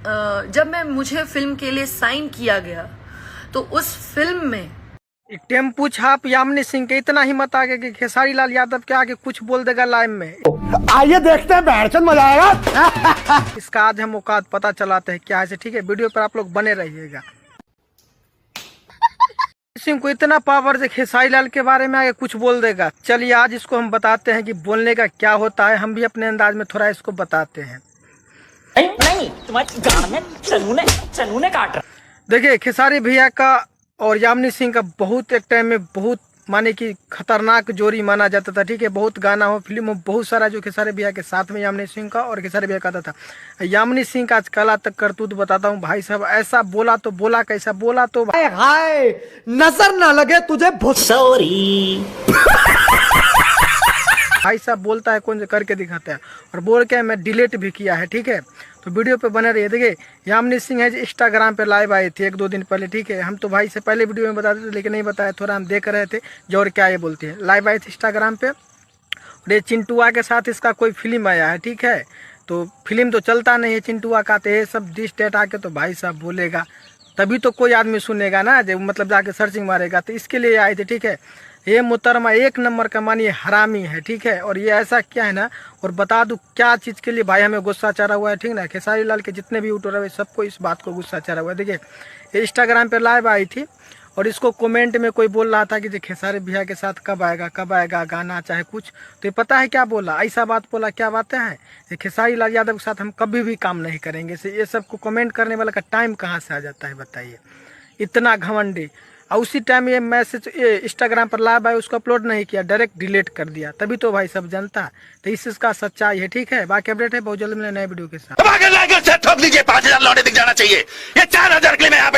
जब मुझे फिल्म के लिए साइन किया गया तो उस फिल्म में टेम्पू छाप यामिनी सिंह के इतना हिम्मत आ गया कि खेसारी लाल यादव के आगे कुछ बोल देगा लाइव में। आइए देखते हैं, बैठचंद मजा आएगा। इसका आज हम औकात पता चलाते हैं क्या है। ठीक है, वीडियो पर आप लोग बने रहिएगा। सिंह को इतना पावर से खेसारी लाल के बारे में आगे कुछ बोल देगा। चलिए आज इसको हम बताते हैं कि बोलने का क्या होता है। हम भी अपने अंदाज में थोड़ा इसको बताते हैं। नहीं तुम्हारी गान में चनूने काट रहा। देखिए, खेसारी भैया का और यामिनी सिंह का बहुत एक टाइम में बहुत माने कि खतरनाक जोड़ी माना जाता था। ठीक है, बहुत गाना हो, फिल्म हो, बहुत सारा जो खेसारी भैया के साथ में यामिनी सिंह का और खेसारी भैया का था। यामिनी सिंह का आज कला तक करतूत बताता हूँ भाई साहब। ऐसा बोला तो बोला, कैसा बोला तो हाय नजर ना लगे तुझे सॉरी। भाई साहब बोलता है कौन से करके दिखाता है और बोल के मैं डिलीट भी किया है। ठीक है, तो वीडियो पे बने रहिए। देखिए, यामिनी सिंह है इंस्टाग्राम पे लाइव आई थी 1-2 दिन पहले। ठीक है, हम तो भाई से पहले वीडियो में बताते थे लेकिन नहीं बताया, थोड़ा हम देख रहे थे जो और क्या ये बोलती है। लाइव आई थी इंस्टाग्राम पे और ये चिंटुआ के साथ इसका कोई फिल्म आया है। ठीक है, तो फिल्म तो चलता नहीं है चिंटुआ का, तो ये सब डिस डेट आके तो भाई साहब बोलेगा तभी तो कोई आदमी सुनेगा ना, जब मतलब जाके सर्चिंग मारेगा। तो इसके लिए आए थे। ठीक है, ये मोहतरमा एक नंबर का मानिए हरामी है। ठीक है, और ये ऐसा क्या है ना, और बता दूं क्या चीज़ के लिए भाई हमें गुस्सा चढ़ा हुआ है। ठीक ना, खेसारी लाल के जितने भी यूट्यूबर है सबको इस बात को गुस्सा चढ़ा हुआ है। देखिए, ये इंस्टाग्राम पे लाइव आई थी और इसको कमेंट में कोई बोल रहा था कि जो खेसारी भैया के साथ कब आएगा गाना चाहे कुछ। तो ये पता है क्या बोला, ऐसा बात बोला, क्या बातें हैं, ये खेसारी लाल यादव के साथ हम कभी भी काम नहीं करेंगे। ये सबको कमेंट करने वाला का टाइम कहाँ से आ जाता है बताइए, इतना घमंडी। और उसी टाइम ये मैसेज इंस्टाग्राम पर लाइव आया, उसको अपलोड नहीं किया, डायरेक्ट डिलीट कर दिया। तभी तो भाई सब जनता, तो इसका सच्चाई है। ठीक है, बाकी अपडेट है बहुत जल्द मिले नए वीडियो के साथ। 5000 लौटे दिख जाना चाहिए, ये 4000 के लिए मैं यहाँ पे